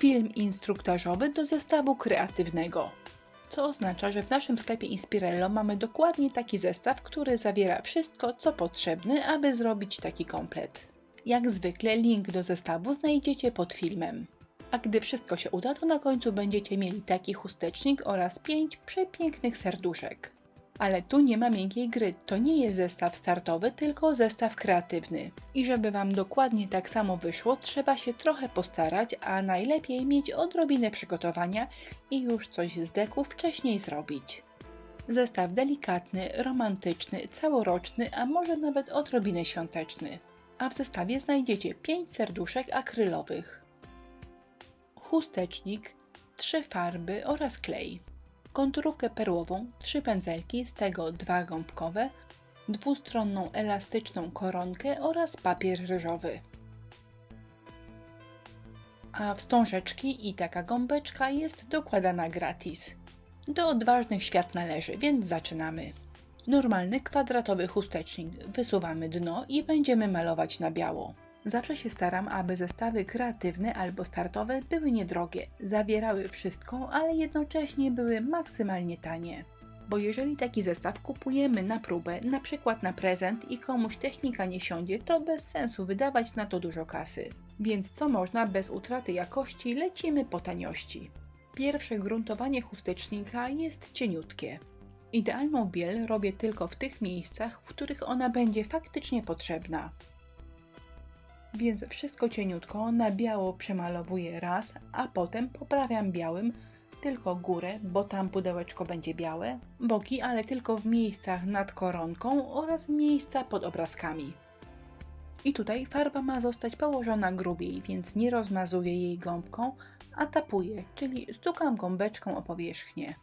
film instruktażowy do zestawu kreatywnego. Co oznacza, że w naszym sklepie Inspirello mamy dokładnie taki zestaw, który zawiera wszystko, co potrzebne, aby zrobić taki komplet. Jak zwykle link do zestawu znajdziecie pod filmem. A gdy wszystko się uda, to na końcu będziecie mieli taki chustecznik oraz 5 przepięknych serduszek. Ale tu nie ma miękkiej gry, to nie jest zestaw startowy, tylko zestaw kreatywny. I żeby Wam dokładnie tak samo wyszło, trzeba się trochę postarać, a najlepiej mieć odrobinę przygotowania i już coś z deku wcześniej zrobić. Zestaw delikatny, romantyczny, całoroczny, a może nawet odrobinę świąteczny. A w zestawie znajdziecie 5 serduszek akrylowych, chustecznik, 3 farby oraz klej. Konturówkę perłową, 3 pędzelki, z tego 2 gąbkowe, dwustronną elastyczną koronkę oraz papier ryżowy. A wstążeczki i taka gąbeczka jest dokładana gratis. Do odważnych świat należy, więc zaczynamy. Normalny kwadratowy chustecznik, wysuwamy dno i będziemy malować na biało. Zawsze się staram, aby zestawy kreatywne albo startowe były niedrogie, zawierały wszystko, ale jednocześnie były maksymalnie tanie. Bo jeżeli taki zestaw kupujemy na próbę, na przykład na prezent i komuś technika nie siądzie, to bez sensu wydawać na to dużo kasy. Więc co można bez utraty jakości, lecimy po taniości. Pierwsze gruntowanie chustecznika jest cieniutkie. Idealną biel robię tylko w tych miejscach, w których ona będzie faktycznie potrzebna. Więc wszystko cieniutko na biało przemalowuję raz, a potem poprawiam białym tylko górę, bo tam pudełeczko będzie białe, boki, ale tylko w miejscach nad koronką oraz miejsca pod obrazkami. I tutaj farba ma zostać położona grubiej, więc nie rozmazuję jej gąbką, a tapuję, czyli stukam gąbeczką o powierzchnię.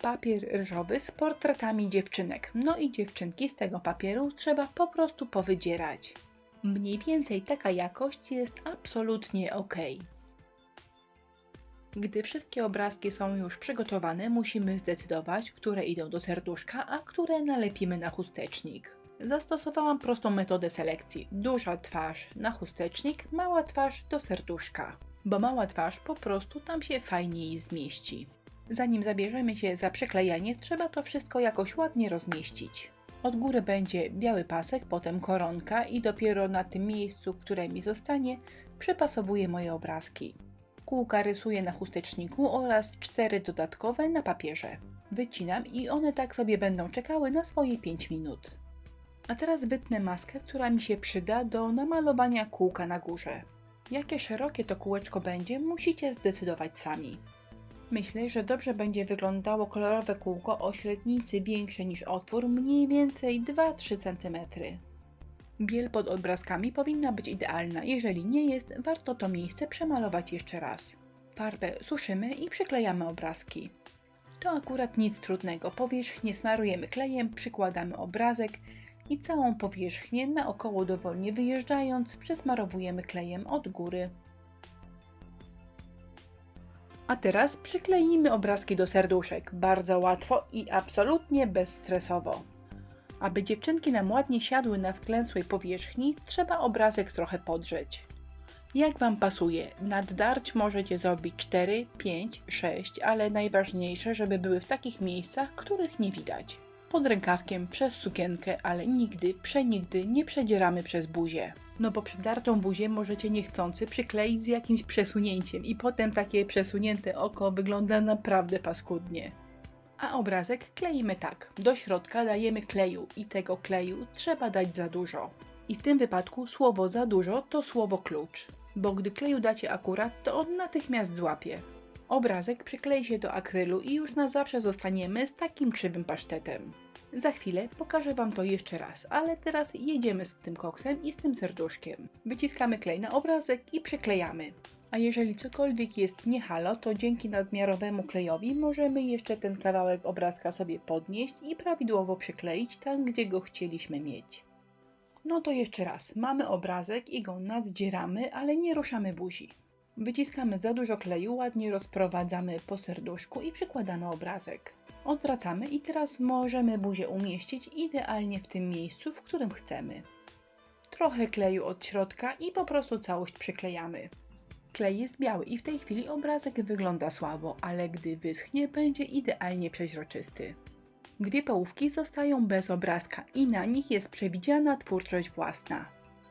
Papier ryżowy z portretami dziewczynek, no i dziewczynki z tego papieru trzeba po prostu powydzierać. Mniej więcej taka jakość jest absolutnie ok. Gdy wszystkie obrazki są już przygotowane, musimy zdecydować, które idą do serduszka, a które nalepimy na chustecznik. Zastosowałam prostą metodę selekcji. Duża twarz na chustecznik, mała twarz do serduszka. Bo mała twarz po prostu tam się fajniej zmieści. Zanim zabierzemy się za przyklejanie, trzeba to wszystko jakoś ładnie rozmieścić. Od góry będzie biały pasek, potem koronka i dopiero na tym miejscu, które mi zostanie, przypasowuję moje obrazki. Kółka rysuję na chusteczniku oraz 4 dodatkowe na papierze. Wycinam i one tak sobie będą czekały na swoje 5 minut. A teraz wytnę maskę, która mi się przyda do namalowania kółka na górze. Jakie szerokie to kółeczko będzie, musicie zdecydować sami. Myślę, że dobrze będzie wyglądało kolorowe kółko o średnicy większej niż otwór, mniej więcej 2-3 cm. Biel pod obrazkami powinna być idealna, jeżeli nie jest, warto to miejsce przemalować jeszcze raz. Farbę suszymy i przyklejamy obrazki. To akurat nic trudnego, powierzchnię smarujemy klejem, przykładamy obrazek i całą powierzchnię naokoło dowolnie wyjeżdżając przesmarowujemy klejem od góry. A teraz przykleimy obrazki do serduszek, bardzo łatwo i absolutnie bezstresowo. Aby dziewczynki nam ładnie siadły na wklęsłej powierzchni, trzeba obrazek trochę podrzeć. Jak Wam pasuje, naddarć możecie zrobić 4, 5, 6, ale najważniejsze, żeby były w takich miejscach, których nie widać. Pod rękawkiem, przez sukienkę, ale nigdy, przenigdy nie przedzieramy przez buzię. No bo przedartą buzię możecie niechcący przykleić z jakimś przesunięciem i potem takie przesunięte oko wygląda naprawdę paskudnie. A obrazek kleimy tak. Do środka dajemy kleju i tego kleju trzeba dać za dużo. I w tym wypadku słowo za dużo to słowo klucz, bo gdy kleju dacie akurat, to on natychmiast złapie. Obrazek przyklei się do akrylu i już na zawsze zostaniemy z takim krzywym pasztetem. Za chwilę pokażę Wam to jeszcze raz, ale teraz jedziemy z tym koksem i z tym serduszkiem. Wyciskamy klej na obrazek i przyklejamy. A jeżeli cokolwiek jest nie halo, to dzięki nadmiarowemu klejowi możemy jeszcze ten kawałek obrazka sobie podnieść i prawidłowo przykleić tam, gdzie go chcieliśmy mieć. No to jeszcze raz, mamy obrazek i go nadzdzieramy, ale nie ruszamy buzi. Wyciskamy za dużo kleju, ładnie rozprowadzamy po serduszku i przykładamy obrazek. Odwracamy i teraz możemy buzię umieścić idealnie w tym miejscu, w którym chcemy. Trochę kleju od środka i po prostu całość przyklejamy. Klej jest biały i w tej chwili obrazek wygląda słabo, ale gdy wyschnie, będzie idealnie przeźroczysty. Dwie połówki zostają bez obrazka i na nich jest przewidziana twórczość własna.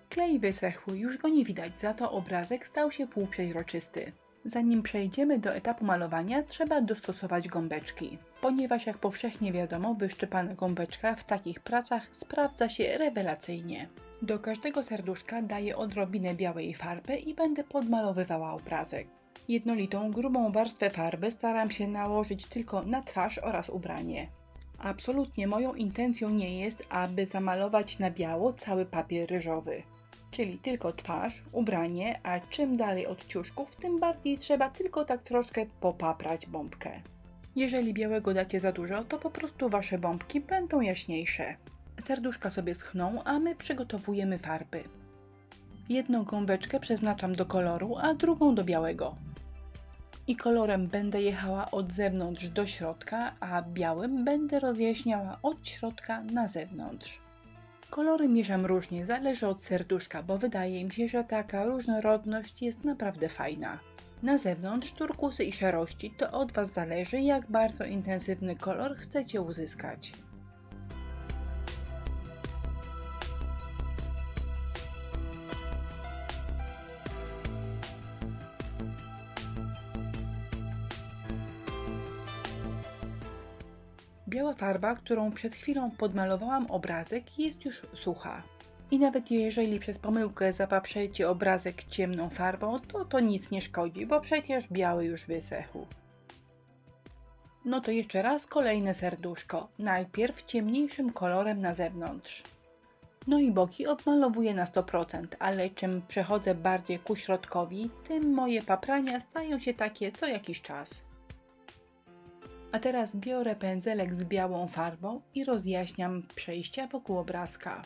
Klej wysechł, już go nie widać, za to obrazek stał się półprzeźroczysty. Zanim przejdziemy do etapu malowania, trzeba dostosować gąbeczki, ponieważ jak powszechnie wiadomo, wyszczepana gąbeczka w takich pracach sprawdza się rewelacyjnie. Do każdego serduszka daję odrobinę białej farby i będę podmalowywała obrazek. Jednolitą, grubą warstwę farby staram się nałożyć tylko na twarz oraz ubranie. Absolutnie moją intencją nie jest, aby zamalować na biało cały papier ryżowy. Czyli tylko twarz, ubranie, a czym dalej od ciuszków, tym bardziej trzeba tylko tak troszkę popaprać bombkę. Jeżeli białego dacie za dużo, to po prostu wasze bombki będą jaśniejsze. Serduszka sobie schną, a my przygotowujemy farby. Jedną gąbeczkę przeznaczam do koloru, a drugą do białego. I kolorem będę jechała od zewnątrz do środka, a białym będę rozjaśniała od środka na zewnątrz. Kolory mieszam różnie, zależy od serduszka, bo wydaje mi się, że taka różnorodność jest naprawdę fajna. Na zewnątrz turkusy i szarości, to od Was zależy, jak bardzo intensywny kolor chcecie uzyskać. Biała farba, którą przed chwilą podmalowałam obrazek, jest już sucha. I nawet jeżeli przez pomyłkę zapaprzecie obrazek ciemną farbą, to nic nie szkodzi, bo przecież biały już wysechł. No to jeszcze raz kolejne serduszko, najpierw ciemniejszym kolorem na zewnątrz. No i boki odmalowuję na 100%, ale czym przechodzę bardziej ku środkowi, tym moje paprania stają się takie co jakiś czas. A teraz biorę pędzelek z białą farbą i rozjaśniam przejścia wokół obrazka.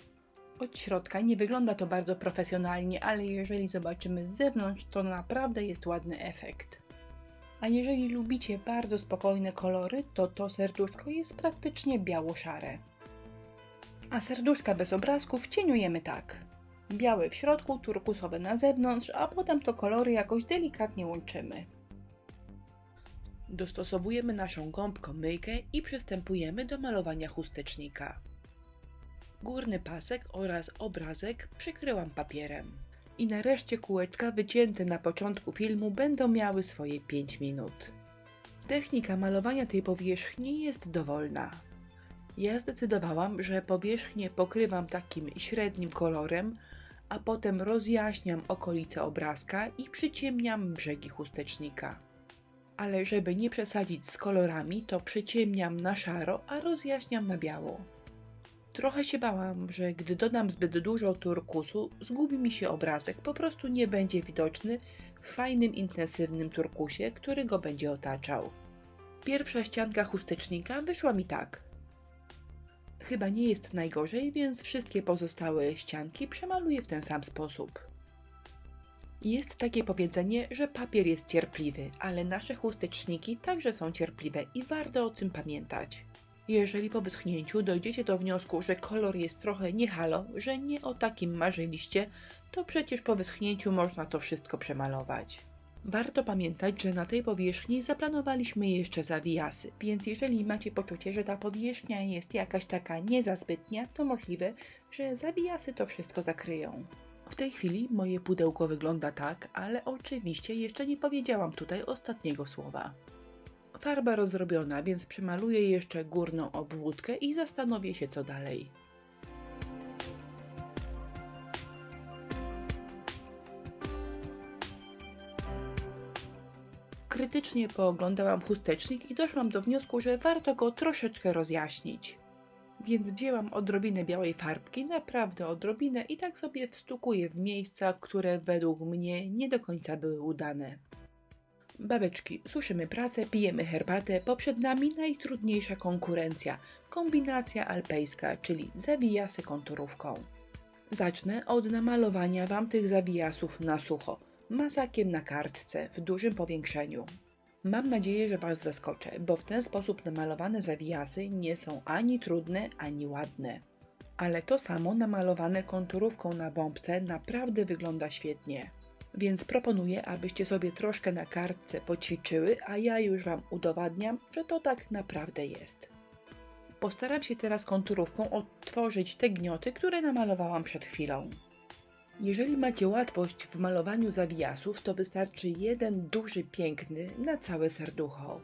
Od środka nie wygląda to bardzo profesjonalnie, ale jeżeli zobaczymy z zewnątrz, to naprawdę jest ładny efekt. A jeżeli lubicie bardzo spokojne kolory, to serduszko jest praktycznie biało-szare. A serduszka bez obrazków cieniujemy tak. Białe w środku, turkusowe na zewnątrz, a potem to kolory jakoś delikatnie łączymy. Dostosowujemy naszą gąbką myjkę i przystępujemy do malowania chustecznika. Górny pasek oraz obrazek przykryłam papierem. I nareszcie kółeczka wycięte na początku filmu będą miały swoje 5 minut. Technika malowania tej powierzchni jest dowolna. Ja zdecydowałam, że powierzchnię pokrywam takim średnim kolorem, a potem rozjaśniam okolice obrazka i przyciemniam brzegi chustecznika. Ale żeby nie przesadzić z kolorami, to przyciemniam na szaro, a rozjaśniam na biało. Trochę się bałam, że gdy dodam zbyt dużo turkusu, zgubi mi się obrazek, po prostu nie będzie widoczny w fajnym, intensywnym turkusie, który go będzie otaczał. Pierwsza ścianka chustecznika wyszła mi tak. Chyba nie jest najgorzej, więc wszystkie pozostałe ścianki przemaluję w ten sam sposób. Jest takie powiedzenie, że papier jest cierpliwy, ale nasze chusteczniki także są cierpliwe i warto o tym pamiętać. Jeżeli po wyschnięciu dojdziecie do wniosku, że kolor jest trochę nie halo, że nie o takim marzyliście, to przecież po wyschnięciu można to wszystko przemalować. Warto pamiętać, że na tej powierzchni zaplanowaliśmy jeszcze zawijasy, więc jeżeli macie poczucie, że ta powierzchnia jest jakaś taka nie za zbytnia, to możliwe, że zawijasy to wszystko zakryją. W tej chwili moje pudełko wygląda tak, ale oczywiście jeszcze nie powiedziałam tutaj ostatniego słowa. Farba rozrobiona, więc przemaluję jeszcze górną obwódkę i zastanowię się co dalej. Krytycznie pooglądałam chustecznik i doszłam do wniosku, że warto go troszeczkę rozjaśnić. Więc wzięłam odrobinę białej farbki, naprawdę odrobinę i tak sobie wstukuję w miejsca, które według mnie nie do końca były udane. Babeczki, suszymy pracę, pijemy herbatę, bo przed nami najtrudniejsza konkurencja. Kombinacja alpejska, czyli zawijasy konturówką. Zacznę od namalowania Wam tych zawijasów na sucho, mazakiem na kartce w dużym powiększeniu. Mam nadzieję, że Was zaskoczę, bo w ten sposób namalowane zawijasy nie są ani trudne, ani ładne. Ale to samo namalowane konturówką na bombce naprawdę wygląda świetnie. Więc proponuję, abyście sobie troszkę na kartce poćwiczyły, a ja już Wam udowadniam, że to tak naprawdę jest. Postaram się teraz konturówką odtworzyć te gnioty, które namalowałam przed chwilą. Jeżeli macie łatwość w malowaniu zawijasów, to wystarczy jeden duży, piękny na całe serducho.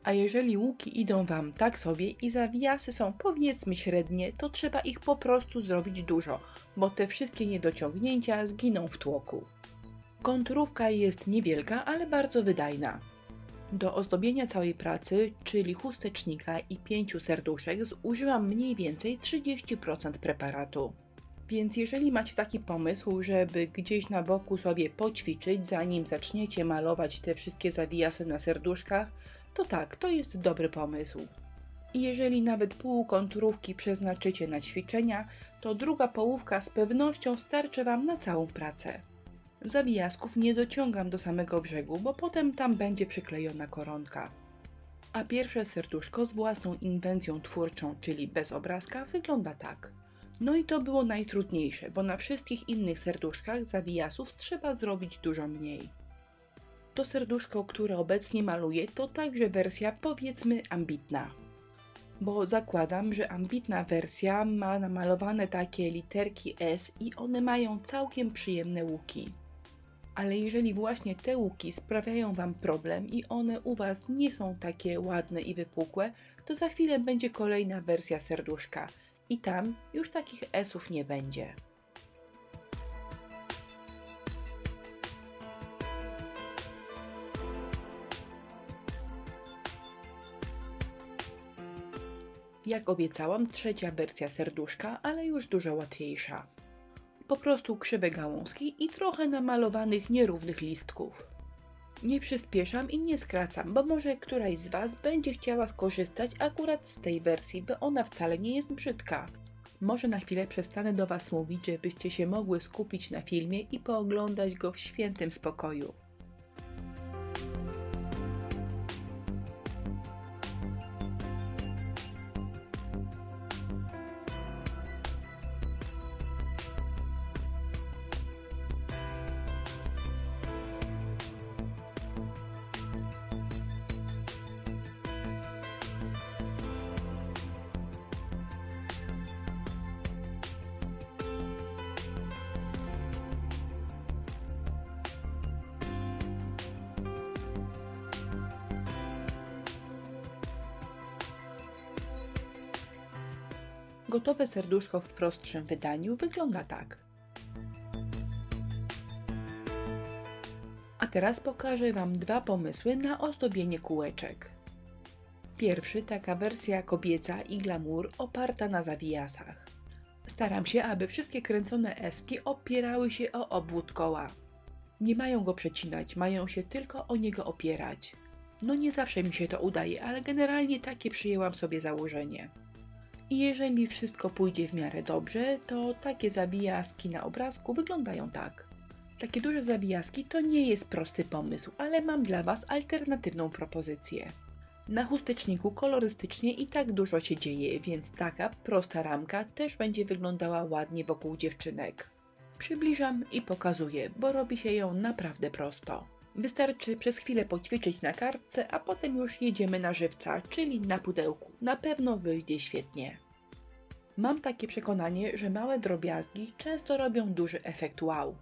A jeżeli łuki idą Wam tak sobie i zawijasy są powiedzmy średnie, to trzeba ich po prostu zrobić dużo, bo te wszystkie niedociągnięcia zginą w tłoku. Konturówka jest niewielka, ale bardzo wydajna. Do ozdobienia całej pracy, czyli chustecznika i 5 serduszek, zużyłam mniej więcej 30% preparatu. Więc jeżeli macie taki pomysł, żeby gdzieś na boku sobie poćwiczyć, zanim zaczniecie malować te wszystkie zawijasy na serduszkach, to tak, to jest dobry pomysł. I jeżeli nawet pół konturówki przeznaczycie na ćwiczenia, to druga połówka z pewnością starczy Wam na całą pracę. Zawijasków nie dociągam do samego brzegu, bo potem tam będzie przyklejona koronka. A pierwsze serduszko z własną inwencją twórczą, czyli bez obrazka, wygląda tak. No i to było najtrudniejsze, bo na wszystkich innych serduszkach zawijasów trzeba zrobić dużo mniej. To serduszko, które obecnie maluję, to także wersja powiedzmy ambitna. Bo zakładam, że ambitna wersja ma namalowane takie literki S i one mają całkiem przyjemne łuki. Ale jeżeli właśnie te łuki sprawiają Wam problem i one u Was nie są takie ładne i wypukłe, to za chwilę będzie kolejna wersja serduszka i tam już takich S-ów nie będzie. Jak obiecałam, trzecia wersja serduszka, ale już dużo łatwiejsza. Po prostu krzywe gałązki i trochę namalowanych nierównych listków. Nie przyspieszam i nie skracam, bo może któraś z Was będzie chciała skorzystać akurat z tej wersji, bo ona wcale nie jest brzydka. Może na chwilę przestanę do Was mówić, żebyście się mogły skupić na filmie i pooglądać go w świętym spokoju. Gotowe serduszko w prostszym wydaniu wygląda tak. A teraz pokażę Wam dwa pomysły na ozdobienie kółeczek. Pierwszy, taka wersja kobieca i glamour oparta na zawijasach. Staram się, aby wszystkie kręcone eski opierały się o obwód koła. Nie mają go przecinać, mają się tylko o niego opierać. No nie zawsze mi się to udaje, ale generalnie takie przyjęłam sobie założenie. I jeżeli wszystko pójdzie w miarę dobrze, to takie zawijaski na obrazku wyglądają tak. Takie duże zawijaski to nie jest prosty pomysł, ale mam dla Was alternatywną propozycję. Na chusteczniku kolorystycznie i tak dużo się dzieje, więc taka prosta ramka też będzie wyglądała ładnie wokół dziewczynek. Przybliżam i pokazuję, bo robi się ją naprawdę prosto. Wystarczy przez chwilę poćwiczyć na kartce, a potem już jedziemy na żywca, czyli na pudełku. Na pewno wyjdzie świetnie. Mam takie przekonanie, że małe drobiazgi często robią duży efekt wow.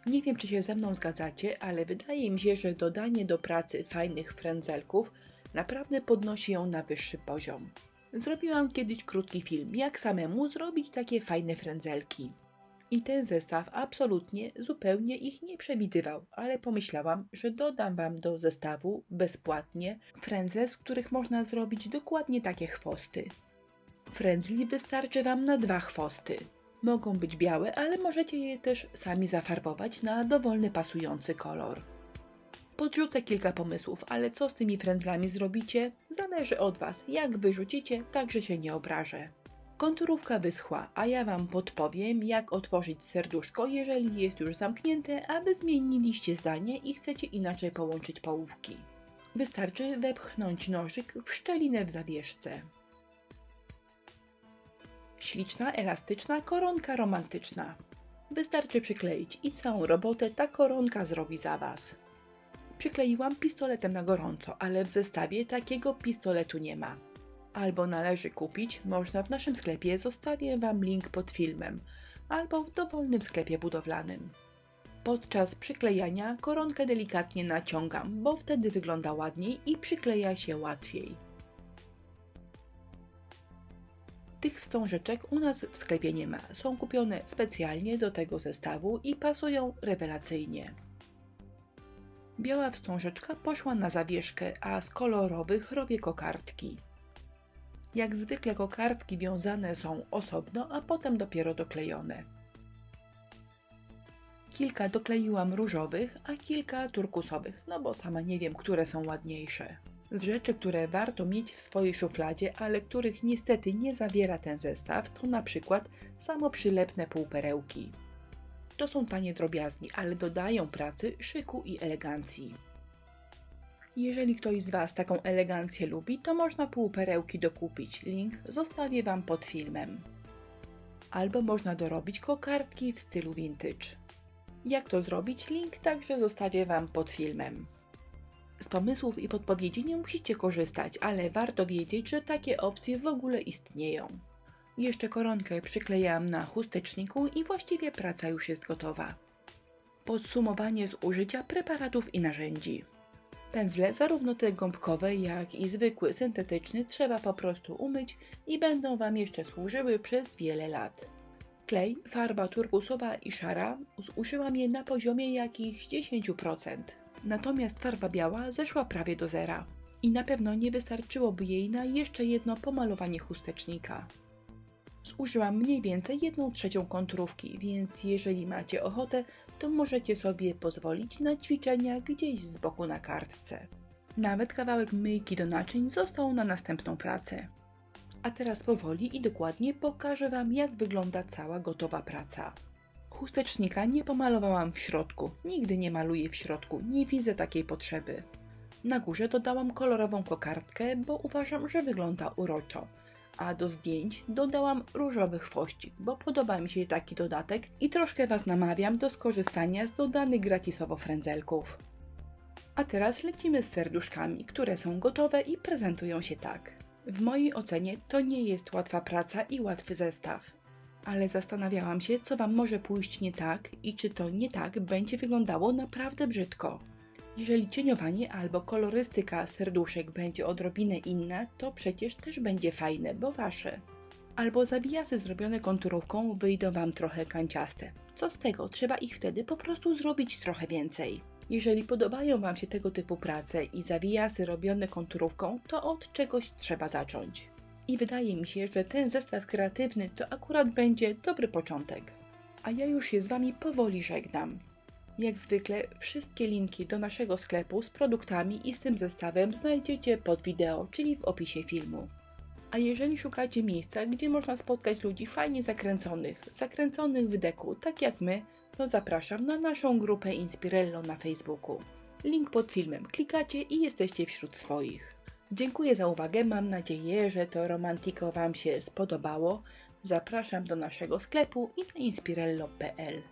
Nie wiem, czy się ze mną zgadzacie, ale wydaje mi się, że dodanie do pracy fajnych frędzelków naprawdę podnosi ją na wyższy poziom. Zrobiłam kiedyś krótki film, jak samemu zrobić takie fajne frędzelki. I ten zestaw absolutnie, zupełnie ich nie przewidywał, ale pomyślałam, że dodam Wam do zestawu bezpłatnie frędzle, z których można zrobić dokładnie takie chwosty. Frędzli wystarczy Wam na 2 chwosty. Mogą być białe, ale możecie je też sami zafarbować na dowolny pasujący kolor. Podrzucę kilka pomysłów, ale co z tymi frędzlami zrobicie, zależy od Was. Jak wyrzucicie, tak że się nie obrażę. Konturówka wyschła, a ja Wam podpowiem, jak otworzyć serduszko, jeżeli jest już zamknięte, aby zmieniliście zdanie i chcecie inaczej połączyć połówki. Wystarczy wepchnąć nożyk w szczelinę w zawieszce. Śliczna, elastyczna koronka romantyczna. Wystarczy przykleić i całą robotę ta koronka zrobi za Was. Przykleiłam pistoletem na gorąco, ale w zestawie takiego pistoletu nie ma. Albo należy kupić, można w naszym sklepie, zostawię Wam link pod filmem, albo w dowolnym sklepie budowlanym. Podczas przyklejania koronkę delikatnie naciągam, bo wtedy wygląda ładniej i przykleja się łatwiej. Tych wstążeczek u nas w sklepie nie ma, są kupione specjalnie do tego zestawu i pasują rewelacyjnie. Biała wstążeczka poszła na zawieszkę, a z kolorowych robię kokardki. Jak zwykle kokardki wiązane są osobno, a potem dopiero doklejone. Kilka dokleiłam różowych, a kilka turkusowych, no bo sama nie wiem, które są ładniejsze. Z rzeczy, które warto mieć w swojej szufladzie, ale których niestety nie zawiera ten zestaw, to na przykład samoprzylepne półperełki. To są tanie drobiazgi, ale dodają pracy, szyku i elegancji. Jeżeli ktoś z Was taką elegancję lubi, to można półperełki dokupić. Link zostawię Wam pod filmem. Albo można dorobić kokardki w stylu vintage. Jak to zrobić? Link także zostawię Wam pod filmem. Z pomysłów i podpowiedzi nie musicie korzystać, ale warto wiedzieć, że takie opcje w ogóle istnieją. Jeszcze koronkę przyklejam na chusteczniku i właściwie praca już jest gotowa. Podsumowanie zużycia preparatów i narzędzi. Pędzle, zarówno te gąbkowe, jak i zwykły syntetyczny, trzeba po prostu umyć i będą Wam jeszcze służyły przez wiele lat. Klej, farba turkusowa i szara, zużyłam je na poziomie jakichś 10%. Natomiast farba biała zeszła prawie do zera i na pewno nie wystarczyłoby jej na jeszcze jedno pomalowanie chustecznika. Zużyłam mniej więcej 1/3 konturówki, więc jeżeli macie ochotę, to możecie sobie pozwolić na ćwiczenia gdzieś z boku na kartce. Nawet kawałek myjki do naczyń został na następną pracę. A teraz powoli i dokładnie pokażę Wam, jak wygląda cała gotowa praca. Chustecznika nie pomalowałam w środku, nigdy nie maluję w środku, nie widzę takiej potrzeby. Na górze dodałam kolorową kokardkę, bo uważam, że wygląda uroczo. A do zdjęć dodałam różowy chwościk, bo podoba mi się taki dodatek i troszkę Was namawiam do skorzystania z dodanych gratisowo frędzelków. A teraz lecimy z serduszkami, które są gotowe i prezentują się tak. W mojej ocenie to nie jest łatwa praca i łatwy zestaw. Ale zastanawiałam się, co Wam może pójść nie tak i czy to nie tak będzie wyglądało naprawdę brzydko. Jeżeli cieniowanie albo kolorystyka serduszek będzie odrobinę inna, to przecież też będzie fajne, bo Wasze. Albo zawijasy zrobione konturówką wyjdą Wam trochę kanciaste. Co z tego, trzeba ich wtedy po prostu zrobić trochę więcej. Jeżeli podobają Wam się tego typu prace i zawijasy robione konturówką, to od czegoś trzeba zacząć. I wydaje mi się, że ten zestaw kreatywny to akurat będzie dobry początek. A ja już się z Wami powoli żegnam. Jak zwykle wszystkie linki do naszego sklepu z produktami i z tym zestawem znajdziecie pod wideo, czyli w opisie filmu. A jeżeli szukacie miejsca, gdzie można spotkać ludzi fajnie zakręconych w deku, tak jak my, to zapraszam na naszą grupę Inspirello na Facebooku. Link pod filmem klikacie i jesteście wśród swoich. Dziękuję za uwagę, mam nadzieję, że to Romantico Wam się spodobało. Zapraszam do naszego sklepu i na inspirello.pl.